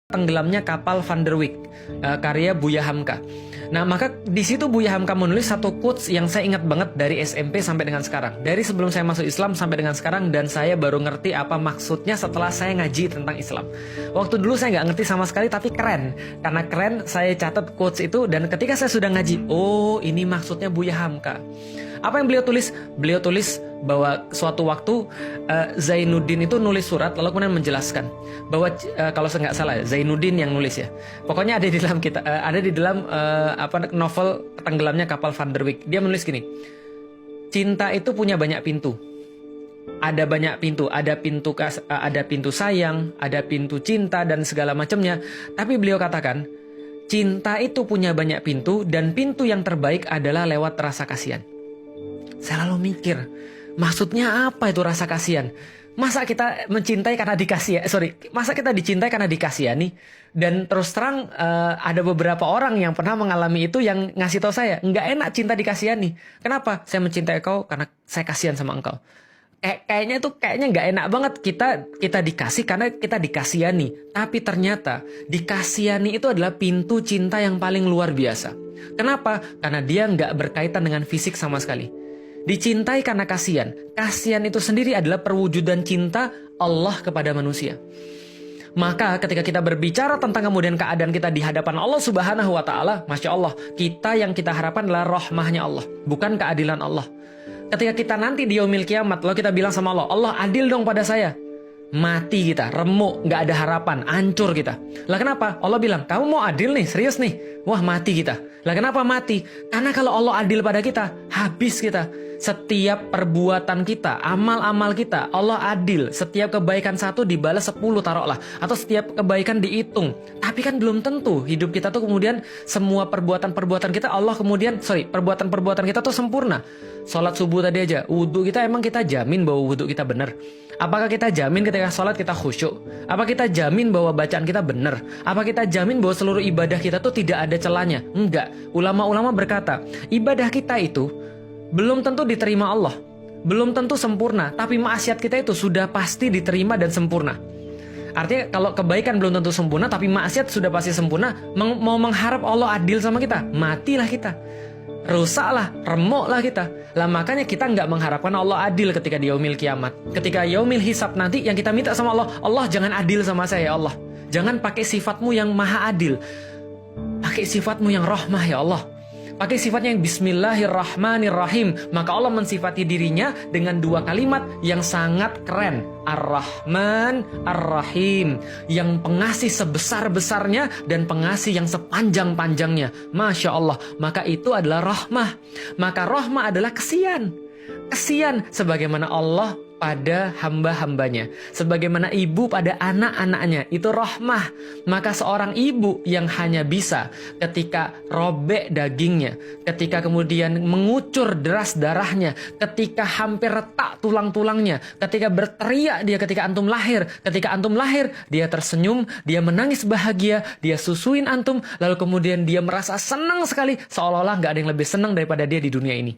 Tenggelamnya Kapal Van der Wijk, karya Buya Hamka. Nah, maka di situ Buya Hamka menulis satu quotes yang saya ingat banget dari SMP sampai dengan sekarang. Dari sebelum saya masuk Islam sampai dengan sekarang, dan saya baru ngerti apa maksudnya setelah saya ngaji tentang Islam. Waktu dulu saya nggak ngerti sama sekali, tapi keren. Karena keren, saya catat quotes itu, dan ketika saya sudah ngaji, oh ini maksudnya Buya Hamka. Apa yang beliau tulis? Beliau tulis bahwa suatu waktu Zainuddin itu nulis surat, lalu kemudian menjelaskan bahwa kalau saya nggak salah, Zainuddin yang nulis ya. Pokoknya ada di dalam novel Tenggelamnya Kapal Van der Wijk. Dia menulis gini: cinta itu punya banyak pintu. Ada banyak pintu, ada pintu sayang, ada pintu cinta dan segala macamnya. Tapi beliau katakan, cinta itu punya banyak pintu, dan pintu yang terbaik adalah lewat rasa kasihan. Saya lalu mikir, maksudnya apa itu rasa kasihan? Masa kita mencintai karena masa kita dicintai karena dikasihani? Dan terus terang ada beberapa orang yang pernah mengalami itu yang ngasih tahu saya, nggak enak cinta dikasihani. Kenapa? Saya mencintai kau karena saya kasihan sama engkau. Kayaknya nggak enak banget kita dikasih karena kita dikasihani. Tapi ternyata dikasihani itu adalah pintu cinta yang paling luar biasa. Kenapa? Karena dia nggak berkaitan dengan fisik sama sekali. Dicintai karena kasihan. Kasihan itu sendiri adalah perwujudan cinta Allah kepada manusia. Maka ketika kita berbicara tentang kemudian keadaan kita di hadapan Allah Subhanahu wa Ta'ala, Masya Allah, yang kita harapkan adalah rahmahnya Allah, bukan keadilan Allah. Ketika kita nanti di yaumil kiamat, lalu kita bilang sama Allah, Allah adil dong pada saya. Mati kita, remuk, gak ada harapan, hancur kita. Lah kenapa? Allah bilang, kamu mau adil nih, serius nih. Wah, mati kita. Lah kenapa mati? Karena kalau Allah adil pada kita, habis kita. Setiap perbuatan kita, amal-amal kita, Allah adil. Setiap kebaikan satu dibalas 10 taruhlah. Atau setiap kebaikan dihitung. Tapi kan belum tentu hidup kita tuh kemudian semua perbuatan-perbuatan kita perbuatan-perbuatan kita tuh sempurna. Sholat subuh tadi aja, wudhu kita, emang kita jamin bahwa wudhu kita benar? Apakah kita jamin ketika sholat kita khusyuk? Apa kita jamin bahwa bacaan kita benar? Apa kita jamin bahwa seluruh ibadah kita tuh tidak ada celahnya? Enggak. Ulama-ulama berkata, ibadah kita itu belum tentu diterima Allah, belum tentu sempurna, tapi maksiat kita itu sudah pasti diterima dan sempurna. Artinya kalau kebaikan belum tentu sempurna, tapi maksiat sudah pasti sempurna. Mau mengharap Allah adil sama kita, matilah kita, rusaklah, remuklah kita. Lah makanya kita nggak mengharapkan Allah adil ketika di yaumil kiamat. Ketika yaumil hisab nanti, yang kita minta sama Allah, Allah jangan adil sama saya ya Allah. Jangan pakai sifatmu yang maha adil, pakai sifatmu yang rahmah ya Allah. Pakai sifatnya yang Bismillahirrahmanirrahim. Maka Allah mensifati dirinya dengan dua kalimat yang sangat keren, Ar-Rahman, Ar-Rahim, yang pengasih sebesar-besarnya dan pengasih yang sepanjang-panjangnya. Masya Allah. Maka itu adalah rahmah. Maka rahmah adalah kesian. Kesian sebagaimana Allah pada hamba-hambanya, sebagaimana ibu pada anak-anaknya, itu rahmah. Maka seorang ibu yang hanya bisa ketika robek dagingnya, ketika kemudian mengucur deras darahnya, ketika hampir retak tulang-tulangnya, ketika berteriak dia ketika antum lahir, dia tersenyum, dia menangis bahagia, dia susuin antum, lalu kemudian dia merasa senang sekali, seolah-olah gak ada yang lebih senang daripada dia di dunia ini.